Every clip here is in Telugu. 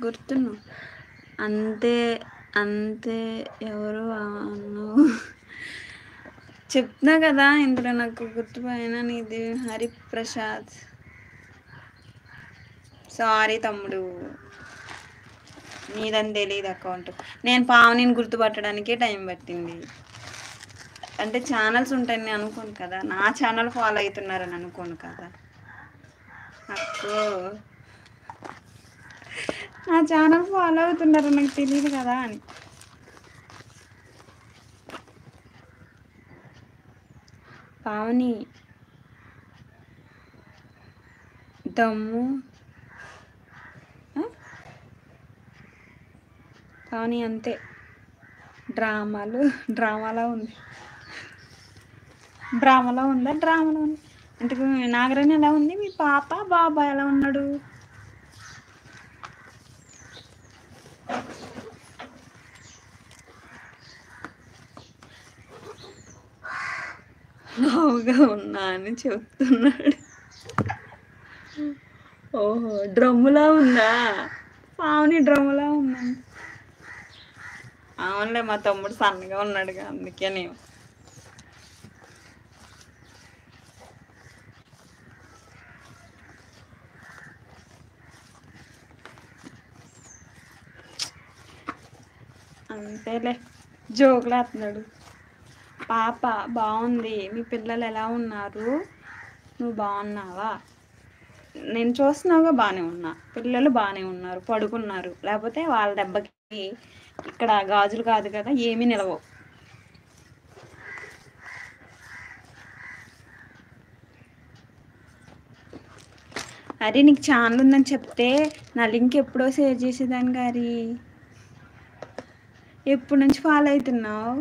గుర్తున్నావు. అంతే అంతే ఎవరు అన్నావు చెప్తున్నా కదా ఇందులో నాకు గుర్తుపోయినా నీది హరిప్రసాద్. సారీ తమ్ముడు, నీదని తెలియదు అకౌంట్. నేను పావనిని గుర్తుపట్టడానికే టైం పట్టింది. అంటే ఛానల్స్ ఉంటాయని అనుకోను కదా, నా ఛానల్ ఫాలో అవుతున్నారని అనుకోను కదా అక్కో. నా ఛానల్ ఫాలో అవుతున్నారని నాకు తెలియదు కదా అని. పావని దమ్ము పావని అంతే, డ్రామాలో ఉంది. డ్రామాలో ఉంది. ఇంతకు నాగరాణి ఎలా ఉంది, మీ పాప బాబా ఎలా ఉన్నాడు? లావుగా ఉన్నా అని చెప్తున్నాడు. ఓహో, డ్రమ్ములా ఉందా పావని? డ్రమ్ములా ఉందా? అవునులే, మా తమ్ముడు సన్నగా ఉన్నాడుగా అందుకే నేను. అంతేలే, జోకులు వేస్తున్నాడు. పాప బాగుంది. మీ పిల్లలు ఎలా ఉన్నారు? నువ్వు బాగున్నావా? నేను చూస్తున్నావుగా బాగానే ఉన్నా. పిల్లలు బాగానే ఉన్నారు, పడుకున్నారు. లేకపోతే వాళ్ళ దెబ్బకి ఇక్కడ గాజులు కాదు కదా, ఏమీ నిలవవు. అరే నీకు ఛానల్ ఉందని చెప్తే నా లింక్ ఎప్పుడో షేర్ చేసేదాన్ని గారి. ఎప్పటి నుంచి ఫాలో అవుతున్నావు?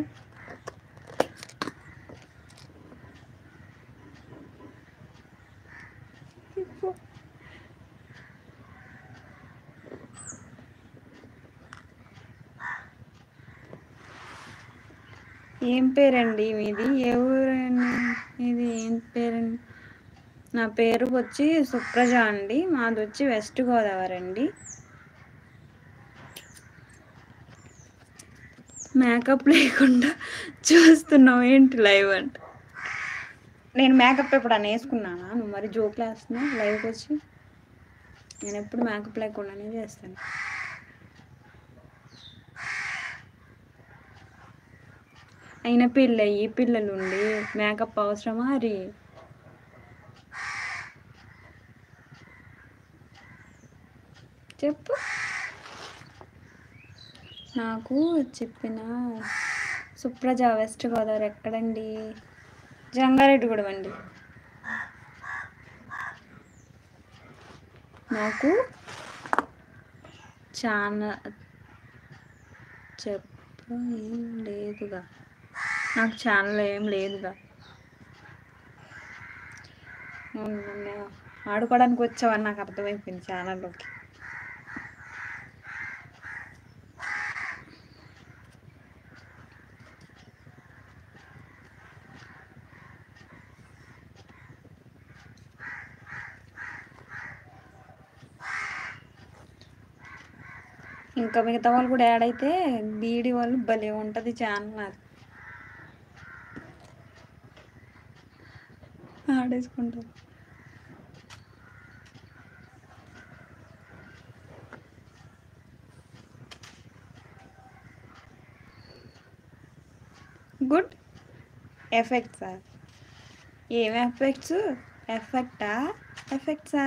ఏం పేరండి మీది? ఏ ఊరండి ఇది? ఏం పేరండి? నా పేరు వచ్చి సుప్రజ అండి. మాది వచ్చి వెస్ట్ గోదావరి అండి. మేకప్ లేకుండా చూస్తున్నావు ఏంటి లైవ్ అంట? నేను మేకప్ ఎప్పుడన్నా వేసుకున్నానా? నువ్వు మరి జోకులు వేస్తున్నావు లైవ్కి వచ్చి. నేను ఎప్పుడు మేకప్ లేకుండానే చేస్తాను. అయినా పెళ్ళయి పిల్లలు ఉండి మేకప్ అవసరమా? అది చెప్పు. నాకు చెప్పిన సుప్రజ, వెస్ట్ గోదావరి ఎక్కడండి? జంగారెడ్డిగూడెం అండి. నాకు చాలా ఏం లేదుగా, నాకు ఛానల్ ఏం లేదుగా. ఆడుకోవడానికి వచ్చావని నాకు అర్థమైపోయింది ఛానల్లోకి. ఇంకా మిగతా వాళ్ళు కూడా యాడ్ అయితే బీడీ వాళ్ళు భలే ఉంటుంది ఛానల్. అది ఆడేసుకుంటారు. గుడ్ ఎఫెక్ట్సా? ఏం ఎఫెక్ట్స్? ఎఫెక్ట్సా?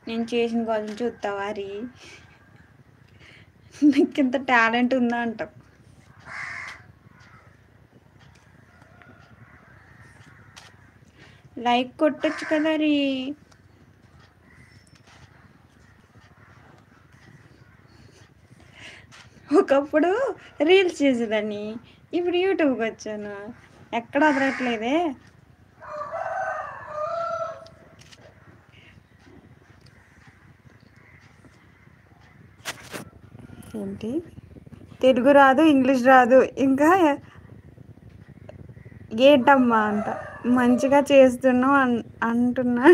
నేను చేసిన కోసం చూస్తావా? రీ నీకు ఇంత టాలెంట్ ఉందా అంటావు. లైక్ కొట్టచ్చు కదా రీ. ఒకప్పుడు రీల్స్ చేసేదాన్ని, ఇప్పుడు యూట్యూబ్కి వచ్చాను. ఎక్కడ అదరట్లేదే. ఏంటి? తెలుగు రాదు, ఇంగ్లీష్ రాదు, ఇంకా ఏంటమ్మా అంట. మంచిగా చేస్తున్నావు అంటున్నా.